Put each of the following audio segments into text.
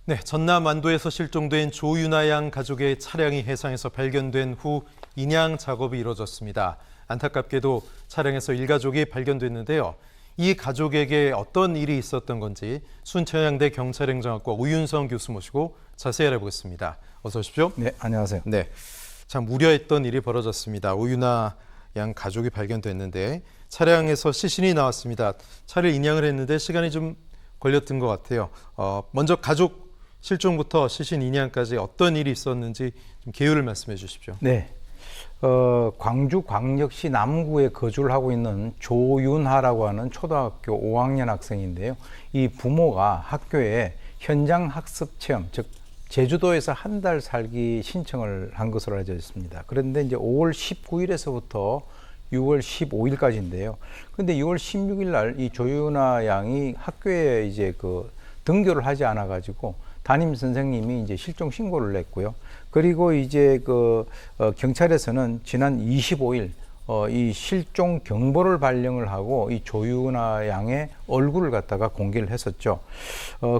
네, 전남 완도에서 실종된 조윤아 양 가족의 차량이 해상에서 발견된 후 인양 작업이 이뤄졌습니다. 안타깝게도 차량에서 일가족이 발견됐는데요. 이 가족에게 어떤 일이 있었던 건지 순천향대 경찰행정학과 오윤성 교수 모시고 자세히 알아보겠습니다. 어서 오십시오. 네, 안녕하세요. 네, 참 우려했던 일이 벌어졌습니다. 오윤아 양 가족이 발견됐는데 차량에서 시신이 나왔습니다. 차를 인양을 했는데 시간이 좀 걸렸던 것 같아요. 먼저 가족 실종부터 시신 인양까지 어떤 일이 있었는지 좀 개요를 말씀해 주십시오. 네, 광주광역시 남구에 거주를 하고 있는 조윤하라고 하는 초등학교 5학년 학생인데요. 이 부모가 학교에 현장 학습 체험, 즉 제주도에서 한 달 살기 신청을 한 것으로 알려져 있습니다. 그런데 이제 5월 19일에서부터 6월 15일까지인데요. 그런데 6월 16일 날 이 조윤아 양이 학교에 이제 등교를 하지 않아 가지고 담임 선생님이 이제 실종 신고를 냈고요. 그리고 이제 경찰에서는 지난 25일 이 실종 경보를 발령을 하고 이 조윤아 양의 얼굴을 갖다가 공개를 했었죠.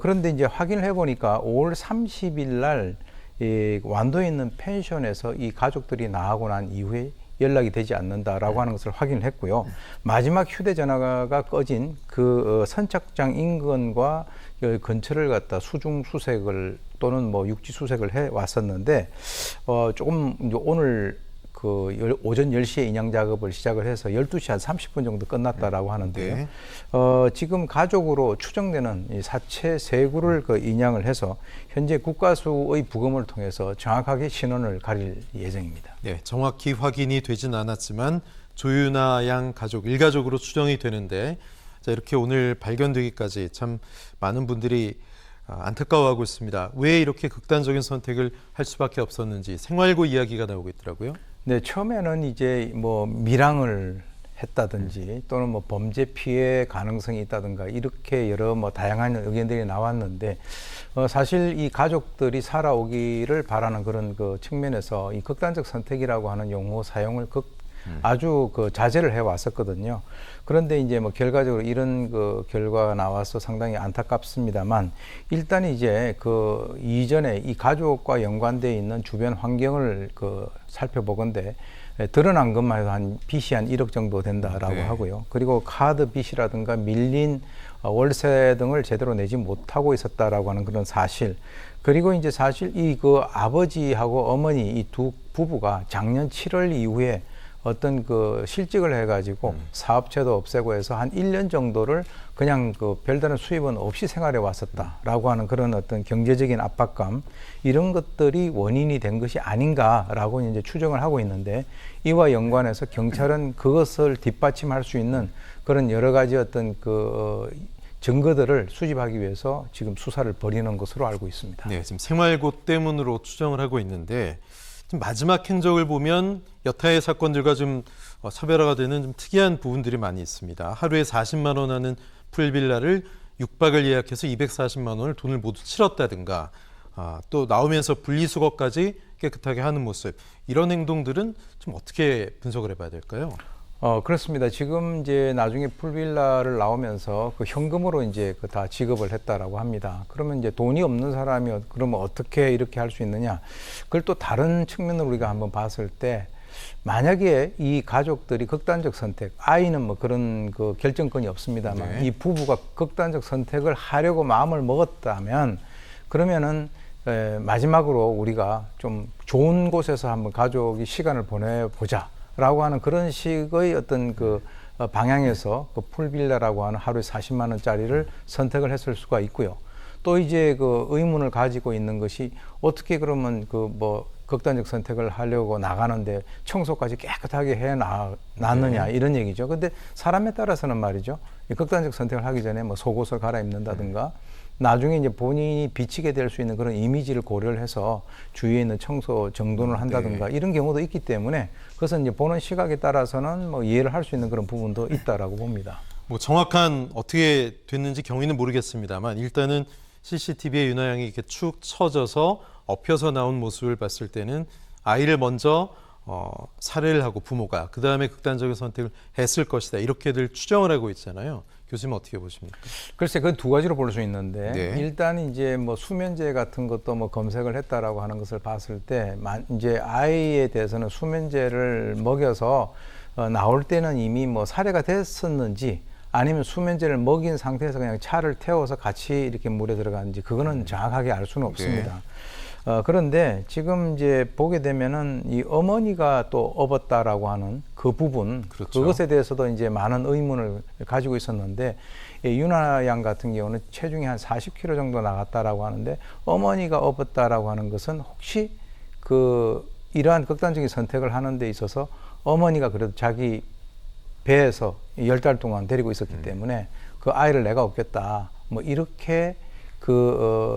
그런데 이제 확인을 해보니까 5월 30일 날 이 완도에 있는 펜션에서 이 가족들이 나가고 난 이후에 연락이 되지 않는다라고 하는 것을 확인을 했고요. 마지막 휴대전화가 꺼진 선착장 인근과 근처를 갖다 수중 수색을 또는 육지 수색을 해 왔었는데 조금 이제 오늘 오전 10시에 인양 작업을 시작을 해서 12시 한 30분 정도 끝났다라고 하는데요. 네. 지금 가족으로 추정되는 이 사체 세 구를 인양을 해서 현재 국가수의 부검을 통해서 정확하게 신원을 가릴 예정입니다. 네, 정확히 확인이 되진 않았지만 조윤아 양 가족 일가족으로 추정이 되는데 자, 이렇게 오늘 발견되기까지 참 많은 분들이 안타까워하고 있습니다. 왜 이렇게 극단적인 선택을 할 수밖에 없었는지 생활고 이야기가 나오고 있더라고요. 네, 처음에는 이제 밀항을 했다든지 또는 범죄 피해 가능성이 있다든가 이렇게 여러 다양한 의견들이 나왔는데 사실 이 가족들이 살아오기를 바라는 그런 측면에서 이 극단적 선택이라고 하는 용어 사용을 아주 자제를 해 왔었거든요. 그런데 이제 결과적으로 이런 결과가 나와서 상당히 안타깝습니다만 일단 이제 이전에 이 가족과 연관되어 있는 주변 환경을 살펴보건대 드러난 것만 해도 한 빚이 한 1억 정도 된다라고 네. 하고요. 그리고 카드 빚이라든가 밀린 월세 등을 제대로 내지 못하고 있었다라고 하는 그런 사실. 그리고 이제 사실 이 아버지하고 어머니 이 두 부부가 작년 7월 이후에 어떤 실직을 해가지고 사업체도 없애고 해서 한 1년 정도를 그냥 별다른 수입은 없이 생활해 왔었다라고 하는 그런 어떤 경제적인 압박감 이런 것들이 원인이 된 것이 아닌가라고 이제 추정을 하고 있는데 이와 연관해서 경찰은 그것을 뒷받침할 수 있는 그런 여러 가지 어떤 증거들을 수집하기 위해서 지금 수사를 벌이는 것으로 알고 있습니다. 네, 지금 생활고 때문으로 추정을 하고 있는데 지금 마지막 행적을 보면 여타의 사건들과 좀 차별화가 되는 좀 특이한 부분들이 많이 있습니다. 하루에 40만 원 하는 풀빌라를 6박을 예약해서 240만 원을 돈을 모두 치렀다든가 또 나오면서 분리수거까지 깨끗하게 하는 모습 이런 행동들은 좀 어떻게 분석을 해봐야 될까요? 그렇습니다. 지금 이제 나중에 풀빌라를 나오면서 현금으로 이제 다 지급을 했다라고 합니다. 그러면 이제 돈이 없는 사람이 그러면 어떻게 이렇게 할 수 있느냐? 그걸 또 다른 측면으로 우리가 한번 봤을 때 만약에 이 가족들이 극단적 선택, 아이는 그런 결정권이 없습니다만 네. 이 부부가 극단적 선택을 하려고 마음을 먹었다면 그러면은 마지막으로 우리가 좀 좋은 곳에서 한번 가족이 시간을 보내보자. 라고 하는 그런 식의 어떤 방향에서 풀빌라라고 하는 하루에 40만 원짜리를 선택을 했을 수가 있고요. 또 이제 의문을 가지고 있는 것이 어떻게 그러면 극단적 선택을 하려고 나가는데 청소까지 깨끗하게 놨느냐 이런 얘기죠. 근데 사람에 따라서는 말이죠. 이 극단적 선택을 하기 전에 속옷을 갈아입는다든가 나중에 이제 본인이 비치게 될 수 있는 그런 이미지를 고려를 해서 주위에 있는 청소 정돈을 한다든가 이런 경우도 있기 때문에 그것은 이제 보는 시각에 따라서는 이해를 할 수 있는 그런 부분도 있다라고 봅니다. 정확한 어떻게 됐는지 경위는 모르겠습니다만 일단은 CCTV에 윤아 양이 이렇게 축 처져서 엎혀서 나온 모습을 봤을 때는 아이를 먼저 살해를 하고 부모가 그 다음에 극단적인 선택을 했을 것이다 이렇게들 추정을 하고 있잖아요. 교수님 어떻게 보십니까? 글쎄, 그 두 가지로 볼 수 있는데 네. 일단 이제 뭐 수면제 같은 것도 뭐 검색을 했다라고 하는 것을 봤을 때 이제 아이에 대해서는 수면제를 먹여서 나올 때는 이미 뭐 살해가 됐었는지 아니면 수면제를 먹인 상태에서 그냥 차를 태워서 같이 이렇게 물에 들어갔는지 그거는 정확하게 알 수는 없습니다. 그런데 지금 이제 보게 되면은 이 어머니가 또 업었다라고 하는 그 부분, 그렇죠. 그것에 대해서도 이제 많은 의문을 가지고 있었는데, 이 유나 양 같은 경우는 체중이 한 40kg 정도 나갔다라고 하는데, 어머니가 업었다라고 하는 것은 혹시 이러한 극단적인 선택을 하는 데 있어서 어머니가 그래도 자기 배에서 10달 동안 데리고 있었기 때문에 그 아이를 내가 업겠다, 뭐 이렇게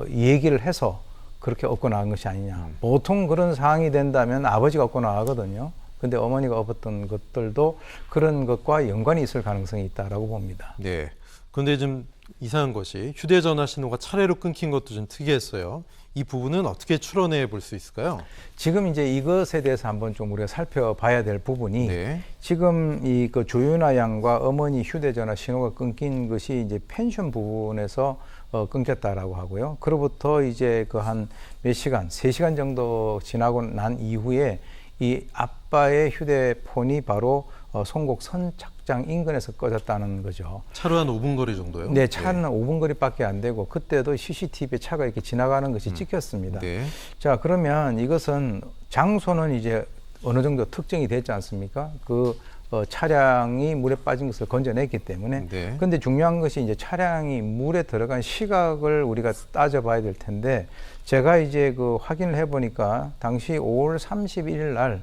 얘기를 해서 그렇게 업고 나간 것이 아니냐. 보통 그런 상황이 된다면 아버지가 업고 나가거든요. 근데 어머니가 업었던 것들도 그런 것과 연관이 있을 가능성이 있다라고 봅니다. 네. 그런데 좀 이상한 것이 휴대전화 신호가 차례로 끊긴 것도 좀 특이했어요. 이 부분은 어떻게 추론해 볼 수 있을까요? 지금 이제 이것에 대해서 한번 좀 우리가 살펴봐야 될 부분이 네. 지금 그 조윤아 양과 어머니 휴대전화 신호가 끊긴 것이 이제 펜션 부분에서 끊겼다라고 하고요. 그로부터 이제 그 한 몇 시간, 3시간 정도 지나고 난 이후에 이 아빠의 휴대폰이 바로 송곡 선착장 인근에서 꺼졌다는 거죠. 차로 한 5분 거리 정도요? 네, 차는 5분 거리밖에 안 되고 그때도 CCTV에 차가 이렇게 지나가는 것이 찍혔습니다. 네. 자, 그러면 이것은 장소는 이제 어느 정도 특정이 됐지 않습니까? 차량이 물에 빠진 것을 건져냈기 때문에. 네. 근데 중요한 것이 이제 차량이 물에 들어간 시각을 우리가 따져봐야 될 텐데, 제가 이제 확인을 해보니까 당시 5월 31일 날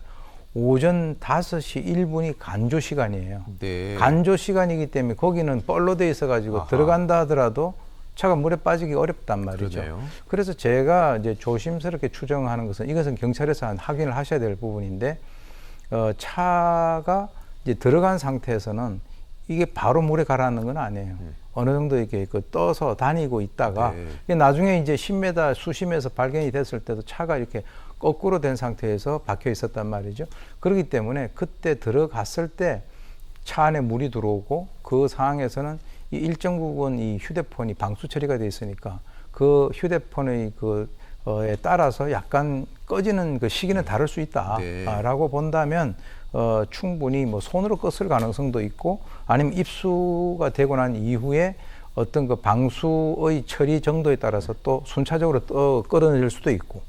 오전 5시 1분이 간조 시간이에요. 네. 간조 시간이기 때문에 거기는 뻘로 돼 있어가지고 아하. 들어간다 하더라도 차가 물에 빠지기 어렵단 말이죠. 그러네요. 그래서 제가 이제 조심스럽게 추정하는 것은 이것은 경찰에서 확인을 하셔야 될 부분인데, 차가 이제 들어간 상태에서는 이게 바로 물에 가라앉는 건 아니에요. 어느 정도 이렇게 떠서 다니고 있다가 네. 이게 나중에 이제 10m 수심에서 발견이 됐을 때도 차가 이렇게 거꾸로 된 상태에서 박혀 있었단 말이죠. 그렇기 때문에 그때 들어갔을 때 차 안에 물이 들어오고 그 상황에서는 이 일정 부분 이 휴대폰이 방수 처리가 돼 있으니까 그 휴대폰의 에 따라서 약간 꺼지는 그 시기는 다를 수 있다라고 본다면 충분히 뭐 손으로 껐을 가능성도 있고 아니면 입수가 되고 난 이후에 어떤 그 방수의 처리 정도에 따라서 또 순차적으로 끌어낼 수도 있고,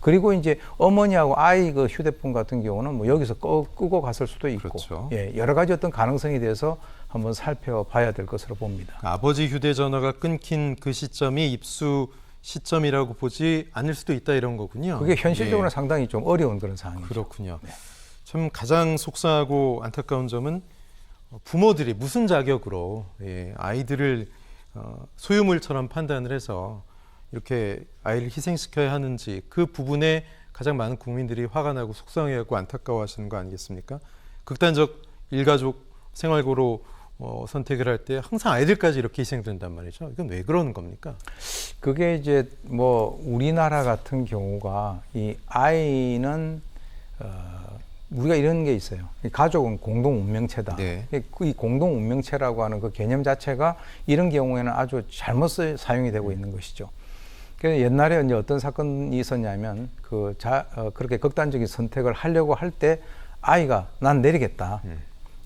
그리고 이제 어머니하고 아이 휴대폰 같은 경우는 뭐 여기서 끄고 갔을 수도 있고, 그렇죠. 예, 여러 가지 어떤 가능성에 대해서 한번 살펴봐야 될 것으로 봅니다. 아버지 휴대전화가 끊긴 그 시점이 입수 시점이라고 보지 않을 수도 있다 이런 거군요. 그게 현실적으로는 예. 상당히 좀 어려운 그런 상황이죠. 그렇군요. 참 가장 속상하고 안타까운 점은 부모들이 무슨 자격으로 아이들을 소유물처럼 판단을 해서 이렇게 아이를 희생시켜야 하는지, 그 부분에 가장 많은 국민들이 화가 나고 속상해하고 안타까워하시는 거 아니겠습니까? 극단적 일가족 생활고로 선택을 할 때 항상 아이들까지 이렇게 희생된단 말이죠. 이건 왜 그러는 겁니까? 그게 이제 뭐 우리나라 같은 경우가 이 아이는 우리가 이런 게 있어요. 이 가족은 공동 운명체다. 네. 이 공동 운명체라고 하는 그 개념 자체가 이런 경우에는 아주 잘못 사용이 되고 있는 것이죠. 그래서 옛날에 이제 어떤 사건이 있었냐면 그렇게 극단적인 선택을 하려고 할 때 아이가 난 내리겠다.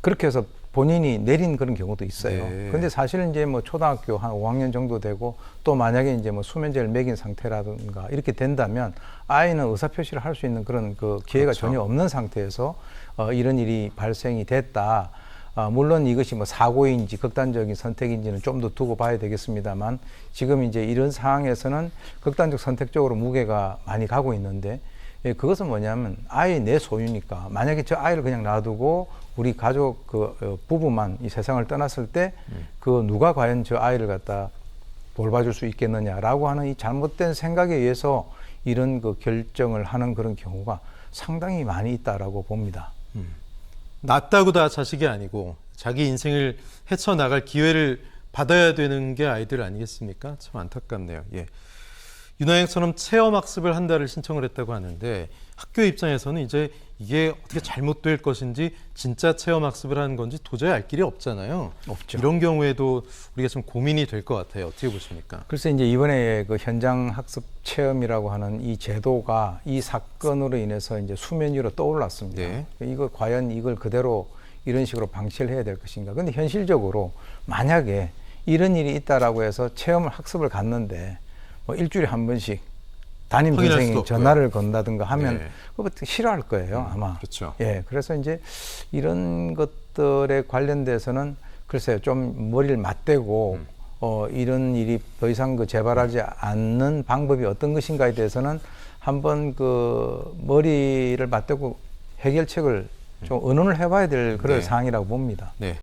그렇게 해서 본인이 내린 그런 경우도 있어요. 네. 근데 사실 이제 뭐 초등학교 한 5학년 정도 되고 또 만약에 이제 뭐 수면제를 먹인 상태라든가 이렇게 된다면 아이는 의사표시를 할 수 있는 그런 그 기회가 그렇죠. 전혀 없는 상태에서 이런 일이 발생이 됐다. 물론 이것이 뭐 사고인지 극단적인 선택인지는 좀 더 두고 봐야 되겠습니다만, 지금 이제 이런 상황에서는 극단적 선택 쪽으로 무게가 많이 가고 있는데, 그것은 뭐냐면 아이 내 소유니까 만약에 저 아이를 그냥 놔두고 우리 가족 부부만 이 세상을 떠났을 때 누가 과연 저 아이를 갖다 돌봐줄 수 있겠느냐라고 하는 이 잘못된 생각에 의해서 이런 결정을 하는 그런 경우가 상당히 많이 있다라고 봅니다. 낫다고 다 자식이 아니고 자기 인생을 헤쳐나갈 기회를 받아야 되는 게 아이들 아니겠습니까? 참 안타깝네요. 예. 윤하영처럼 체험학습을 한 달을 신청을 했다고 하는데 학교 입장에서는 이제 이게 어떻게 잘못될 것인지 진짜 체험학습을 하는 건지 도저히 알 길이 없잖아요. 없죠. 이런 경우에도 우리가 좀 고민이 될 것 같아요. 어떻게 보십니까? 글쎄 이제 이번에 그 현장 학습 체험이라고 하는 이 제도가 이 사건으로 인해서 이제 수면 위로 떠올랐습니다. 네. 이거 과연 이걸 그대로 이런 식으로 방치를 해야 될 것인가? 근데 현실적으로 만약에 이런 일이 있다라고 해서 체험을 학습을 갔는데 뭐 일주일에 한 번씩 담임 확인할 선생님이 수도 없고요. 전화를 건다든가 하면 네. 그거 싫어할 거예요, 아마. 그렇죠. 예, 그래서 이제 이런 것들에 관련돼서는 글쎄요, 좀 머리를 맞대고 이런 일이 더 이상 그 재발하지 않는 방법이 어떤 것인가에 대해서는 한번 그 머리를 맞대고 해결책을 좀 의논을 해봐야 될 그런 네. 사항이라고 봅니다. 네.